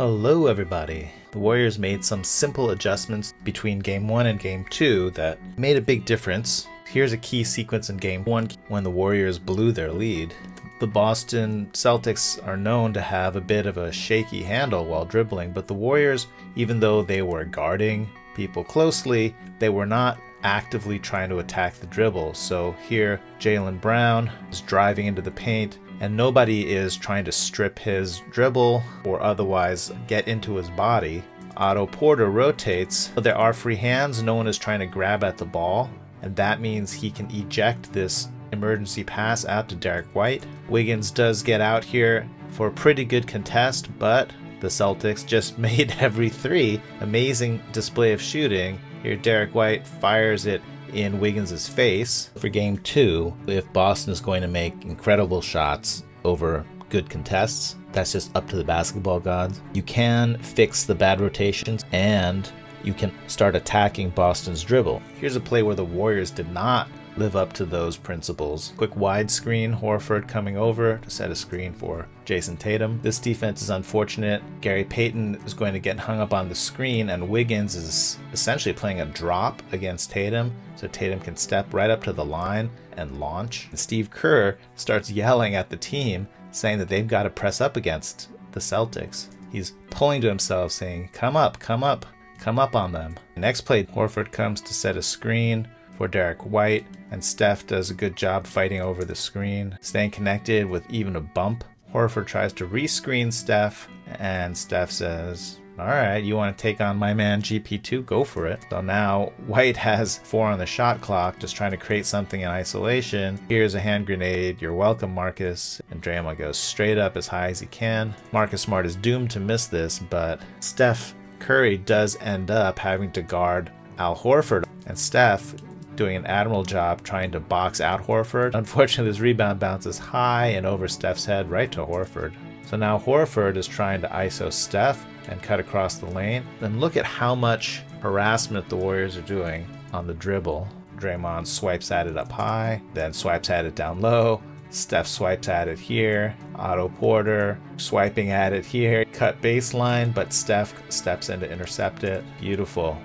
Hello everybody. The Warriors made some simple adjustments between Game 1 and Game 2 that made a big difference. Here's a key sequence in Game 1 when the Warriors blew their lead. The Boston Celtics are known to have a bit of a shaky handle while dribbling, but the Warriors, even though they were guarding people closely, they were not actively trying to attack the dribble. So here, Jaylen Brown is driving into the paint, and nobody is trying to strip his dribble or otherwise get into his body. Otto Porter rotates. There are free hands. No one is trying to grab at the ball, and that means he can eject this emergency pass out to Derek White. Wiggins does get out here for a pretty good contest, but the Celtics just made every three. Amazing display of shooting. Here Derek White fires it in Wiggins' face. For Game 2, if Boston is going to make incredible shots over good contests, that's just up to the basketball gods. You can fix the bad rotations and you can start attacking Boston's dribble. Here's a play where the Warriors did not live up to those principles. Quick wide screen, Horford coming over to set a screen for Jason Tatum. This defense is unfortunate. Gary Payton is going to get hung up on the screen, and Wiggins is essentially playing a drop against Tatum, so Tatum can step right up to the line and launch. And Steve Kerr starts yelling at the team, saying that they've got to press up against the Celtics. He's pulling to himself, saying, come up on them. Next play, Horford comes to set a screen for Derek White, and Steph does a good job fighting over the screen, staying connected with even a bump. Horford tries to rescreen Steph, and Steph says, alright, you want to take on my man GP2? Go for it. So now White has 4 on the shot clock, just trying to create something in isolation. Here's a hand grenade. You're welcome, Marcus. And Draymond goes straight up as high as he can. Marcus Smart is doomed to miss this, but Steph Curry does end up having to guard Al Horford, and Steph doing an admirable job trying to box out Horford. Unfortunately, this rebound bounces high and over Steph's head right to Horford. So now Horford is trying to ISO Steph and cut across the lane. Then look at how much harassment the Warriors are doing on the dribble. Draymond swipes at it up high, then swipes at it down low. Steph swipes at it here. Otto Porter swiping at it here. Cut baseline, but Steph steps in to intercept it. Beautiful.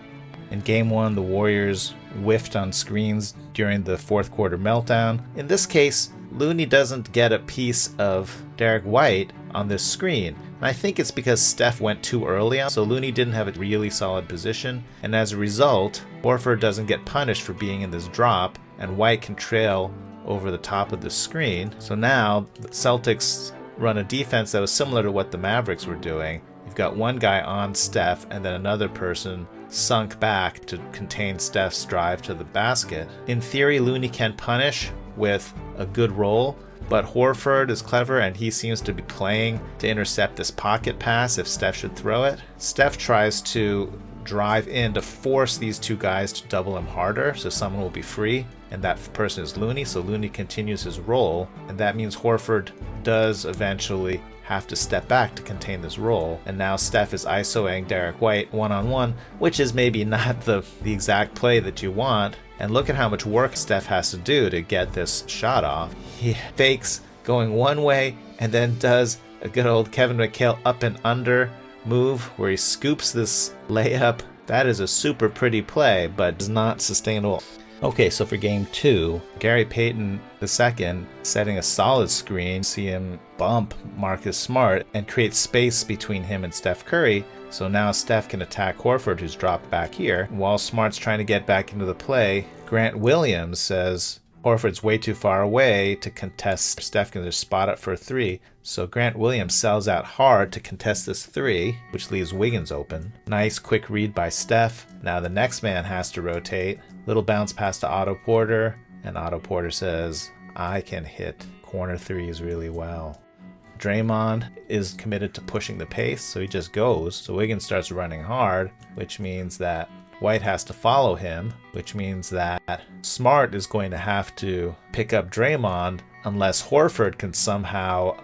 In Game 1, the Warriors whiffed on screens during the fourth quarter meltdown. In this case, Looney doesn't get a piece of Derek White on this screen. And I think it's because Steph went too early on, so Looney didn't have a really solid position. And as a result, Horford doesn't get punished for being in this drop, and White can trail over the top of the screen. So now the Celtics run a defense that was similar to what the Mavericks were doing. You've got one guy on Steph and then another person sunk back to contain Steph's drive to the basket. In theory, Looney can punish with a good roll, but Horford is clever and he seems to be playing to intercept this pocket pass if Steph should throw it. Steph tries to drive in to force these two guys to double him harder so someone will be free, and that person is Looney, so Looney continues his roll, and that means Horford does eventually have to step back to contain this roll. And now Steph is ISOing Derek White one-on-one, which is maybe not the exact play that you want. And look at how much work Steph has to do to get this shot off. He fakes going one way and then does a good old Kevin McHale up and under move where he scoops this layup. That is a super pretty play, but is not sustainable. Okay, so for Game 2, Gary Payton II setting a solid screen. See him bump Marcus Smart and create space between him and Steph Curry. So now Steph can attack Horford, who's dropped back here. While Smart's trying to get back into the play, Grant Williams says Horford's way too far away to contest. Steph can just spot up for a 3. So Grant Williams sells out hard to contest this 3, which leaves Wiggins open. Nice quick read by Steph. Now the next man has to rotate. Little bounce pass to Otto Porter, and Otto Porter says, I can hit corner 3s really well. Draymond is committed to pushing the pace, so he just goes. So Wiggins starts running hard, which means that White has to follow him, which means that Smart is going to have to pick up Draymond unless Horford can somehow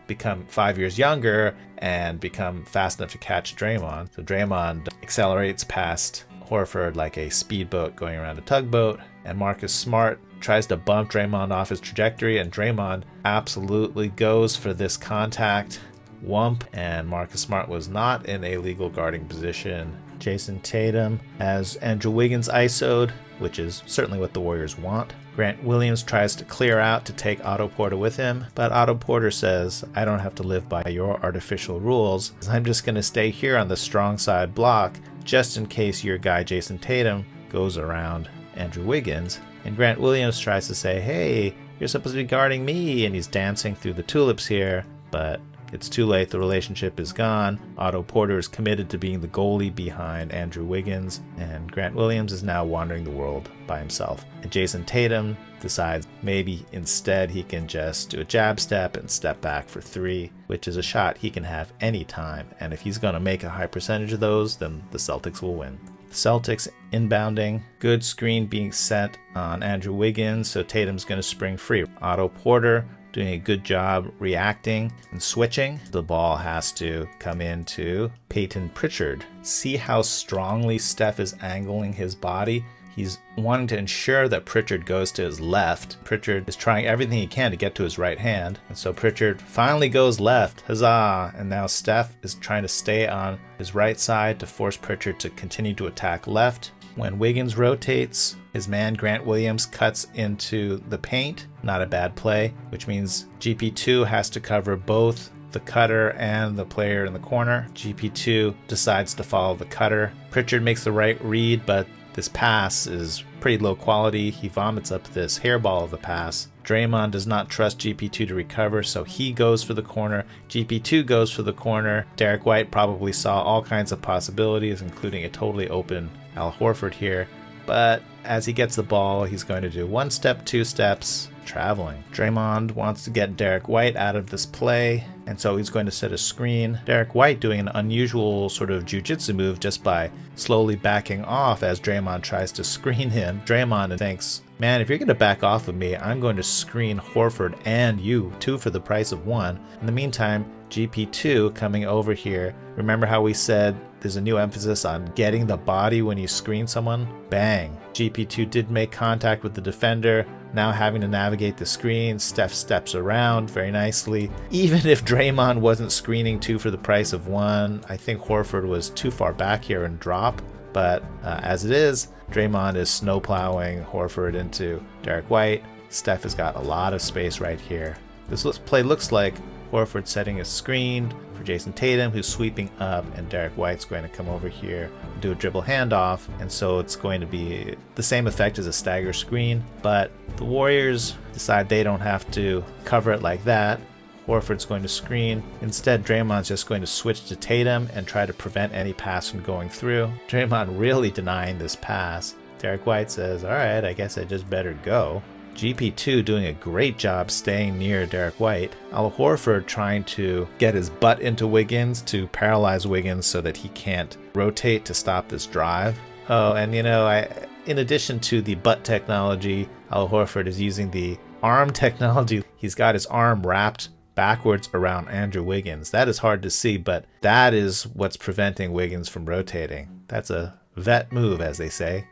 become 5 years younger and become fast enough to catch Draymond. So Draymond accelerates past Horford like a speedboat going around a tugboat, and Marcus Smart tries to bump Draymond off his trajectory, and Draymond absolutely goes for this contact wump, and Marcus Smart was not in a legal guarding position. Jason Tatum has Andrew Wiggins ISO'd, which is certainly what the Warriors want. Grant Williams tries to clear out to take Otto Porter with him, but Otto Porter says, I don't have to live by your artificial rules. I'm just going to stay here on the strong side block just in case your guy Jason Tatum goes around Andrew Wiggins. And Grant Williams tries to say, hey, you're supposed to be guarding me, and he's dancing through the tulips here, but it's too late. The relationship is gone. Otto Porter is committed to being the goalie behind Andrew Wiggins, and Grant Williams is now wandering the world by himself. And Jason Tatum decides maybe instead he can just do a jab step and step back for three, which is a shot he can have anytime. And if he's going to make a high percentage of those, then the Celtics will win. Celtics inbounding, good screen being set on Andrew Wiggins, so Tatum's going to spring free. Otto Porter doing a good job reacting and switching. The ball has to come into Peyton Pritchard. See how strongly Steph is angling his body? He's wanting to ensure that Pritchard goes to his left. Pritchard is trying everything he can to get to his right hand. And so Pritchard finally goes left. Huzzah! And now Steph is trying to stay on his right side to force Pritchard to continue to attack left. When Wiggins rotates, his man Grant Williams cuts into the paint. Not a bad play, which means GP2 has to cover both the cutter and the player in the corner. GP2 decides to follow the cutter. Pritchard makes the right read, but this pass is pretty low quality. He vomits up this hairball of the pass. Draymond does not trust GP2 to recover, so he goes for the corner. GP2 goes for the corner. Derek White probably saw all kinds of possibilities, including a totally open Al Horford here. But as he gets the ball, he's going to do one step, two steps, traveling. Draymond wants to get Derek White out of this play, and so he's going to set a screen. Derek White doing an unusual sort of jiu-jitsu move just by slowly backing off as Draymond tries to screen him. Draymond thinks, man, if you're going to back off of me, I'm going to screen Horford and you, two for the price of one. In the meantime, GP2 coming over here. Remember how we said there's a new emphasis on getting the body when you screen someone? Bang. GP2 did make contact with the defender. Now having to navigate the screen, Steph steps around very nicely. Even if Draymond wasn't screening two for the price of one, I think Horford was too far back here and drop. But as it is, Draymond is snowplowing Horford into Derek White. Steph has got a lot of space right here. This play looks like Horford setting a screen for Jason Tatum, who's sweeping up, and Derek White's going to come over here and do a dribble handoff, and so it's going to be the same effect as a stagger screen, but the Warriors decide they don't have to cover it like that. Horford's going to screen. Instead, Draymond's just going to switch to Tatum and try to prevent any pass from going through. Draymond really denying this pass. Derek White says, all right, I guess I just better go. GP2 doing a great job staying near Derek White. Al Horford trying to get his butt into Wiggins to paralyze Wiggins so that he can't rotate to stop this drive. Oh, and in addition to the butt technology, Al Horford is using the arm technology. He's got his arm wrapped backwards around Andrew Wiggins. That is hard to see, but that is what's preventing Wiggins from rotating. That's a vet move, as they say.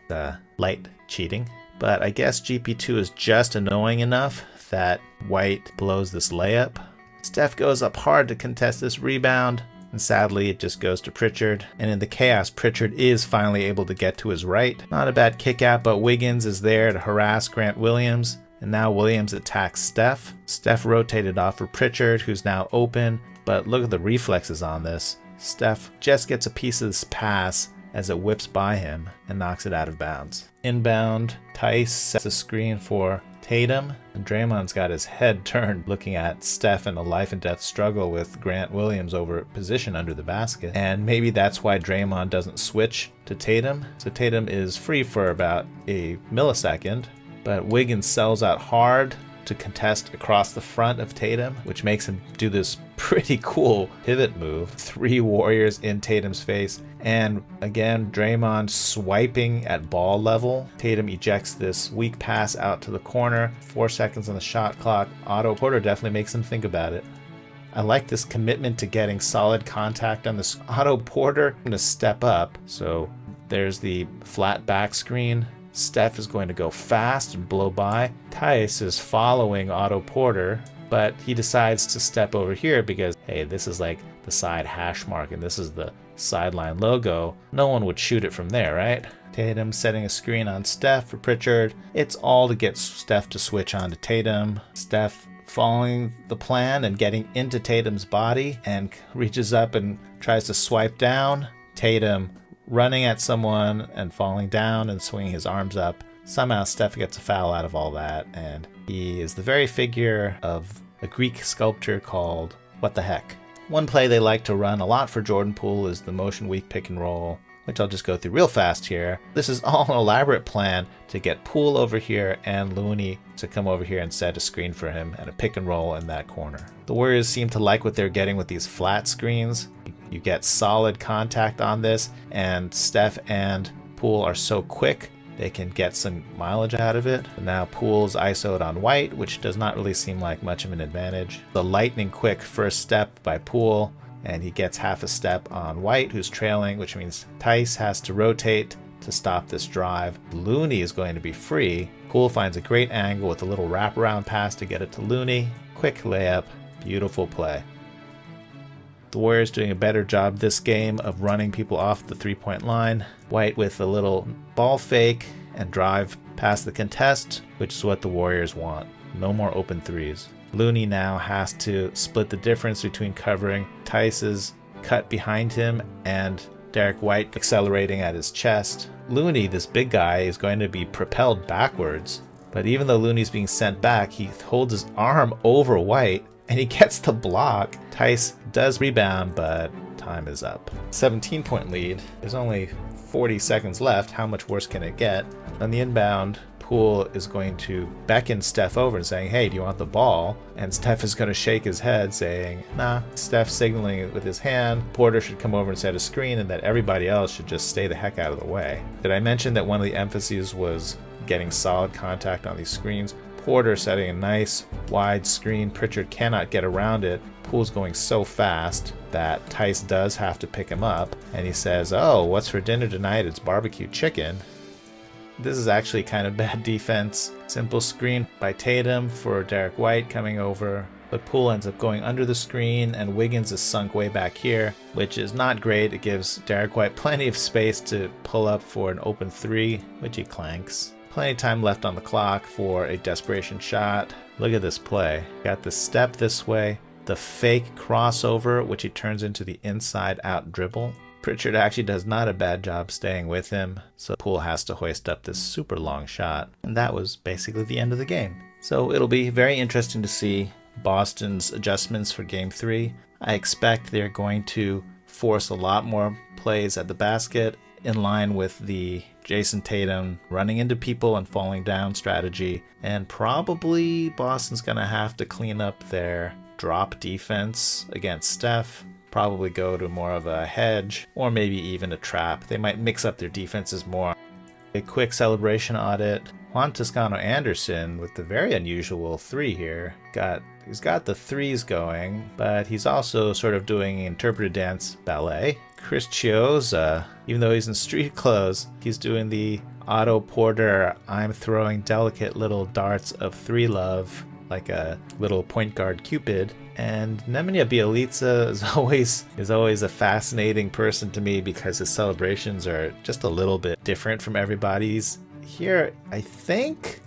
Light cheating. But I guess GP2 is just annoying enough that White blows this layup. Steph goes up hard to contest this rebound, and sadly it just goes to Pritchard. And in the chaos, Pritchard is finally able to get to his right. Not a bad kick out, but Wiggins is there to harass Grant Williams. And now Williams attacks Steph. Steph rotated off for Pritchard, who's now open. But look at the reflexes on this. Steph just gets a piece of this pass as it whips by him and knocks it out of bounds. Inbound, Tice sets a screen for Tatum, and Draymond's got his head turned looking at Steph in a life and death struggle with Grant Williams over position under the basket. And maybe that's why Draymond doesn't switch to Tatum. So Tatum is free for about a millisecond, but Wiggins sells out hard to contest across the front of Tatum, which makes him do this pretty cool pivot move. 3 Warriors in Tatum's face, and again Draymond swiping at ball level. Tatum ejects this weak pass out to the corner. 4 seconds on the shot clock. Otto Porter definitely makes him think about it. I like this commitment to getting solid contact on this. Otto Porter going to step up, so there's the flat back screen. Steph is going to go fast and blow by. Tice is following Otto Porter, but he decides to step over here because, hey, this is like the side hash mark and this is the sideline logo. No one would shoot it from there, right? Tatum setting a screen on Steph for Pritchard. It's all to get Steph to switch on to Tatum. Steph following the plan and getting into Tatum's body and reaches up and tries to swipe down. Tatum running at someone and falling down and swinging his arms up. Somehow Steph gets a foul out of all that, and he is the very figure of a Greek sculpture called What the Heck. One play they like to run a lot for Jordan Poole is the motion weak pick and roll, which I'll just go through real fast here. This is all an elaborate plan to get Poole over here and Looney to come over here and set a screen for him and a pick and roll in that corner. The Warriors seem to like what they're getting with these flat screens. You get solid contact on this, and Steph and Poole are so quick they can get some mileage out of it. Now Poole's ISO'd on White, which does not really seem like much of an advantage. The lightning quick first step by Poole, and he gets half a step on White, who's trailing, which means Tice has to rotate to stop this drive. Looney is going to be free. Poole finds a great angle with a little wraparound pass to get it to Looney. Quick layup, beautiful play. The Warriors doing a better job this game of running people off the three-point line. White with a little ball fake and drive past the contest, which is what the Warriors want. No more open threes. Looney now has to split the difference between covering Tice's cut behind him and Derek White accelerating at his chest. Looney, this big guy, is going to be propelled backwards, but even though Looney's being sent back, he holds his arm over White and he gets the block. Tice does rebound, but time is up. 17-point lead. There's only 40 seconds left. How much worse can it get? On the inbound, Poole is going to beckon Steph over and saying, hey, do you want the ball? And Steph is going to shake his head saying, nah. Steph signaling it with his hand. Porter should come over and set a screen, and that everybody else should just stay the heck out of the way. Did I mention that one of the emphases was getting solid contact on these screens? Porter setting a nice wide screen. Pritchard cannot get around it. Poole's going so fast that Tice does have to pick him up, and he says, oh, what's for dinner tonight? It's barbecue chicken. This is actually kind of bad defense. Simple screen by Tatum for Derek White coming over, but Poole ends up going under the screen, and Wiggins is sunk way back here, which is not great. It gives Derek White plenty of space to pull up for an open three, which he clanks. Plenty of time left on the clock for a desperation shot. Look at this play. Got the step this way, the fake crossover, which he turns into the inside out dribble. Pritchard actually does not a bad job staying with him, so Poole has to hoist up this super long shot. And that was basically the end of the game. So it'll be very interesting to see Boston's adjustments for Game 3. I expect they're going to force a lot more plays at the basket in line with the Jason Tatum running into people and falling down strategy. And probably Boston's going to have to clean up their drop defense against Steph. Probably go to more of a hedge or maybe even a trap. They might mix up their defenses more. A quick celebration audit. Juan Toscano Anderson with the very unusual three here. He's got the threes going, but he's also sort of doing interpretive dance ballet. Chris Chiozza, even though he's in street clothes, he's doing the Otto Porter, I'm throwing delicate little darts of three love, like a little point guard Cupid. And Nemanja Bjelica is always a fascinating person to me because his celebrations are just a little bit different from everybody's. Here, I think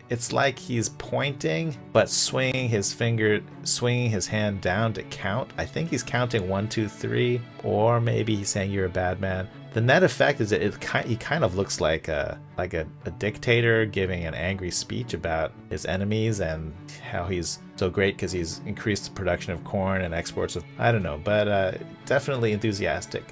it's like he's pointing, but swinging his hand down to count. I think he's counting 1, 2, 3, or maybe he's saying you're a bad man. The net effect is that he kind of looks like a dictator giving an angry speech about his enemies and how he's so great because he's increased the production of corn and exports of, I don't know, but definitely enthusiastic.